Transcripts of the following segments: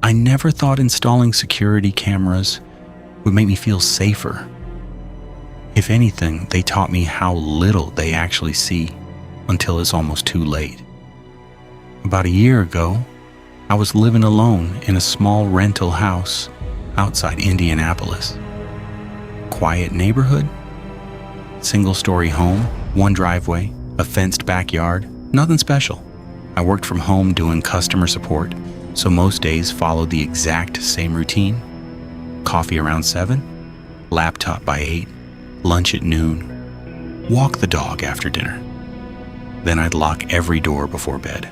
I never thought installing security cameras would make me feel safer. If anything, they taught me how little they actually see until it's almost too late. About a year ago, I was living alone in a small rental house outside Indianapolis. Quiet neighborhood, single-story home, one driveway, a fenced backyard, nothing special. I worked from home doing customer support, so most days followed the exact same routine. Coffee around 7, laptop by 8, lunch at noon, walk the dog after dinner. Then I'd lock every door before bed.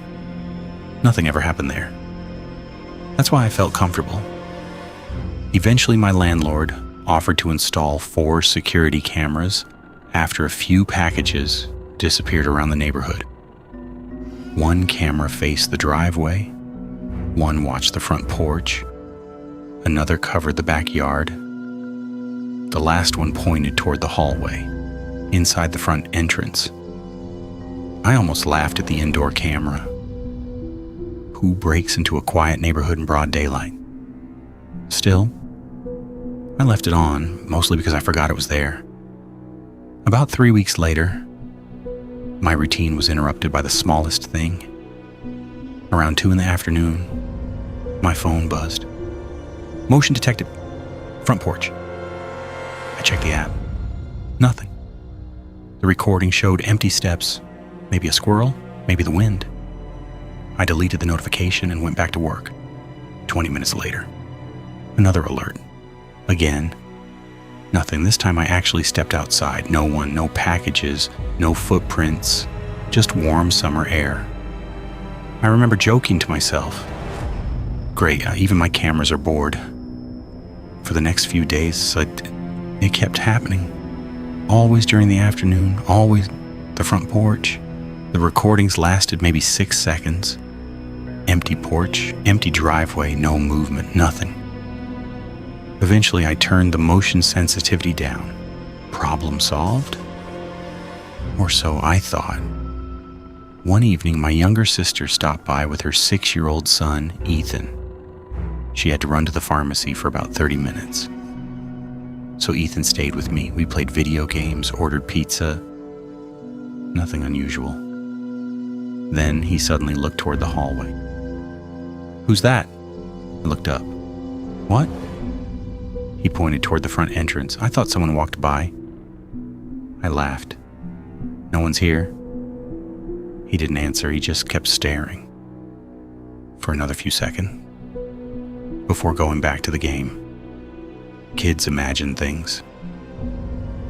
Nothing ever happened there. That's why I felt comfortable. Eventually, my landlord offered to install 4 security cameras after a few packages disappeared around the neighborhood. 1 camera faced the driveway, 1 watched the front porch, another covered the backyard. The last one pointed toward the hallway, inside the front entrance. I almost laughed at the indoor camera. Who breaks into a quiet neighborhood in broad daylight? Still, I left it on, mostly because I forgot it was there. About 3 weeks later, my routine was interrupted by the smallest thing. Around 2 p.m, my phone buzzed. Motion detected. Front porch. I checked the app. Nothing. The recording showed empty steps, maybe a squirrel, maybe the wind. I deleted the notification and went back to work. 20 minutes later, another alert. Again, nothing. This time I actually stepped outside. No one, no packages, no footprints, just warm summer air. I remember joking to myself, great, even my cameras are bored. For the next few days, it kept happening. Always during the afternoon, always the front porch. The recordings lasted maybe 6 seconds. Empty porch, empty driveway, no movement, nothing. Eventually, I turned the motion sensitivity down. Problem solved? Or so I thought. One evening, my younger sister stopped by with her 6-year-old son, Ethan. She had to run to the pharmacy for about 30 minutes. So Ethan stayed with me. We played video games, ordered pizza. Nothing unusual. Then he suddenly looked toward the hallway. "Who's that?" I looked up. "What?" He pointed toward the front entrance. I thought someone walked by. I laughed. "No one's here." He didn't answer. He just kept staring for another few seconds before going back to the game. Kids imagine things.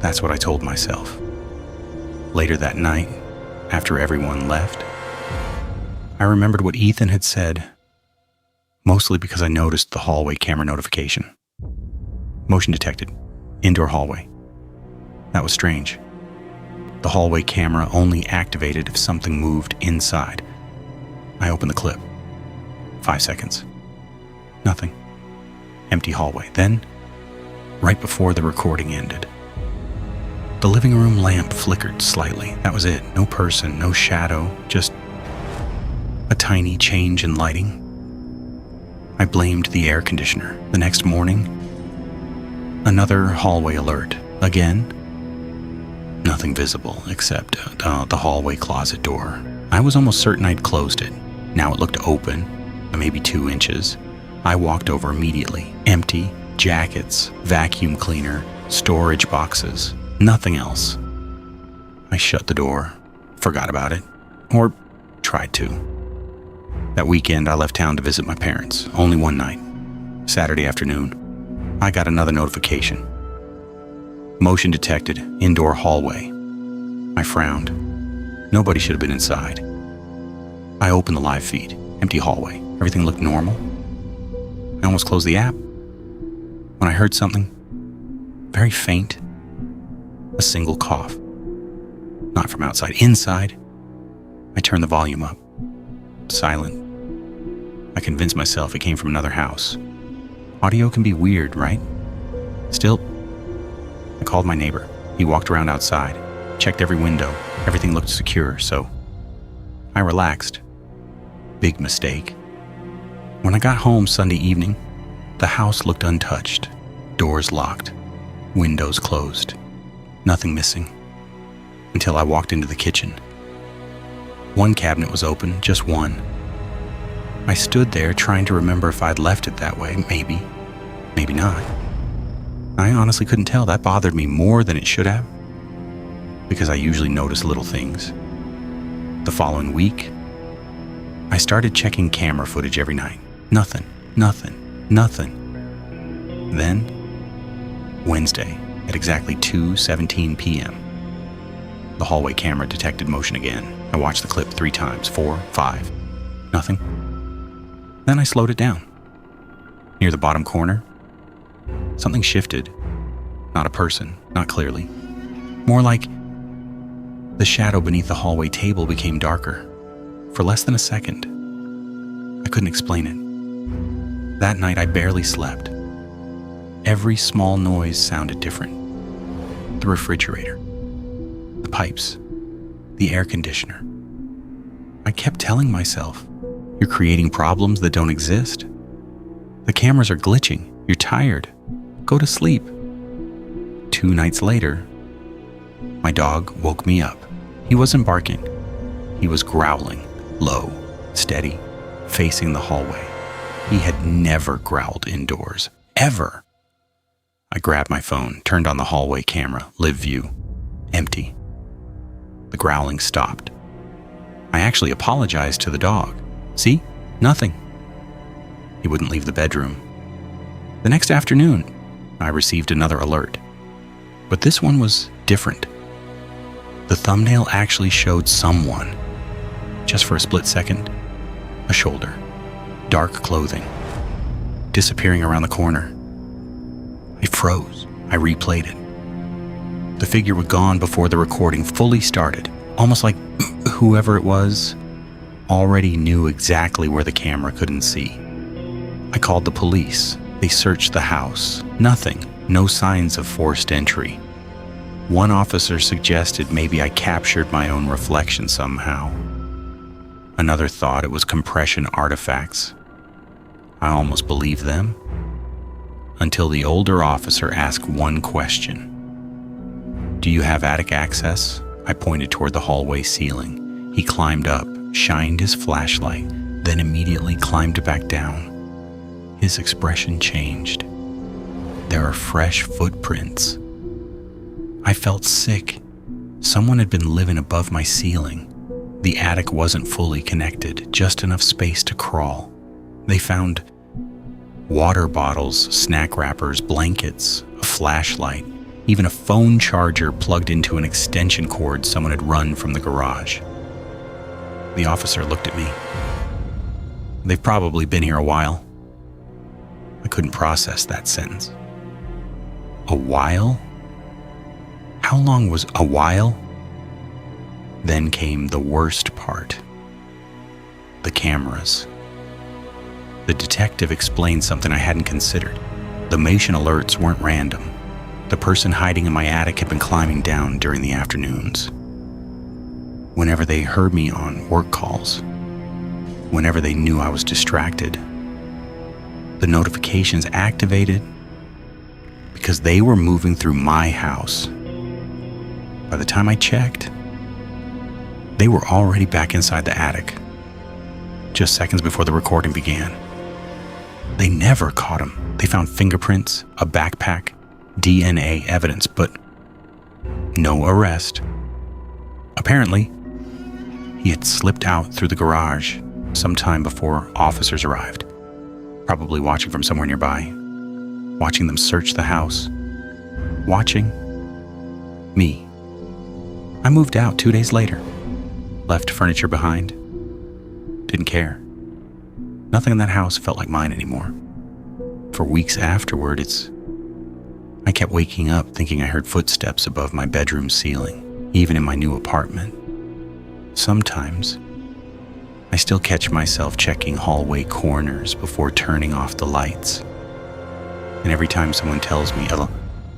That's what I told myself. Later that night, after everyone left, I remembered what Ethan had said, mostly because I noticed the hallway camera notification. Motion detected. Indoor hallway. That was strange. The hallway camera only activated if something moved inside. I opened the clip. 5 seconds. Nothing. Empty hallway. Then, right before the recording ended, the living room lamp flickered slightly. That was it. No person, no shadow, just a tiny change in lighting. I blamed the air conditioner. The next morning, another hallway alert. Again, nothing visible except the hallway closet door. I was almost certain I'd closed it. Now it looked open, maybe 2 inches. I walked over immediately. Empty, jackets, vacuum cleaner, storage boxes, nothing else. I shut the door, forgot about it, or tried to. That weekend, I left town to visit my parents, only one night. Saturday afternoon, I got another notification. Motion detected, indoor hallway. I frowned. Nobody should have been inside. I opened the live feed, empty hallway. Everything looked normal. I almost closed the app when I heard something very faint. A single cough. Not from outside, inside. I turned the volume up. Silent. I convinced myself it came from another house. Audio can be weird, right? Still, I called my neighbor. He walked around outside, checked every window. Everything looked secure, so I relaxed. Big mistake. When I got home Sunday evening, the house looked untouched, doors locked, windows closed, nothing missing, until I walked into the kitchen. One cabinet was open, just one. I stood there trying to remember if I'd left it that way, maybe not. I honestly couldn't tell. That bothered me more than it should have, because I usually notice little things. The following week, I started checking camera footage every night. Nothing. Then, Wednesday, at exactly 2:17 p.m., the hallway camera detected motion again. I watched the clip 3 times, 4, 5, nothing. Then I slowed it down. Near the bottom corner, something shifted. Not a person, not clearly. More like the shadow beneath the hallway table became darker. For less than a second. I couldn't explain it. That night I barely slept. Every small noise sounded different. The refrigerator, the pipes, the air conditioner. I kept telling myself, you're creating problems that don't exist. The cameras are glitching. You're tired. Go to sleep. 2 nights later, my dog woke me up. He wasn't barking. He was growling, low, steady, facing the hallway. He had never growled indoors, ever. I grabbed my phone, turned on the hallway camera, live view, empty. The growling stopped. I actually apologized to the dog. See? Nothing. He wouldn't leave the bedroom. The next afternoon, I received another alert. But this one was different. The thumbnail actually showed someone. Just for a split second, a shoulder, dark clothing, disappearing around the corner. I froze. I replayed it. The figure was gone before the recording fully started, almost like whoever it was already knew exactly where the camera couldn't see. I called the police. They searched the house. Nothing. No signs of forced entry. One officer suggested maybe I captured my own reflection somehow. Another thought it was compression artifacts. I almost believed them, until the older officer asked one question. Do you have attic access? I pointed toward the hallway ceiling. He climbed up, shined his flashlight, then immediately climbed back down. His expression changed. There are fresh footprints. I felt sick. Someone had been living above my ceiling. The attic wasn't fully connected, just enough space to crawl. They found water bottles, snack wrappers, blankets, a flashlight, even a phone charger plugged into an extension cord someone had run from the garage. The officer looked at me. They've probably been here a while. I couldn't process that sentence. A while? How long was a while? Then came the worst part. The cameras. The detective explained something I hadn't considered. The motion alerts weren't random. The person hiding in my attic had been climbing down during the afternoons. Whenever they heard me on work calls, whenever they knew I was distracted, the notifications activated because they were moving through my house. By the time I checked, they were already back inside the attic, just seconds before the recording began. They never caught him. They found fingerprints, a backpack, DNA evidence, but no arrest. Apparently, he had slipped out through the garage sometime before officers arrived, probably watching from somewhere nearby, watching them search the house, watching me. I moved out 2 days later, left furniture behind, didn't care. Nothing in that house felt like mine anymore. For weeks afterward, I kept waking up thinking I heard footsteps above my bedroom ceiling, even in my new apartment. Sometimes, I still catch myself checking hallway corners before turning off the lights. And every time someone tells me,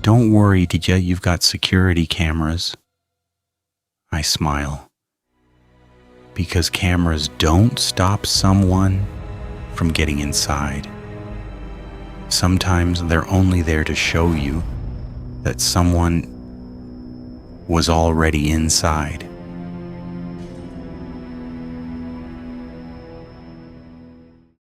"Don't worry, DJ, you've got security cameras," I smile. Because cameras don't stop someone from getting inside. Sometimes they're only there to show you that someone was already inside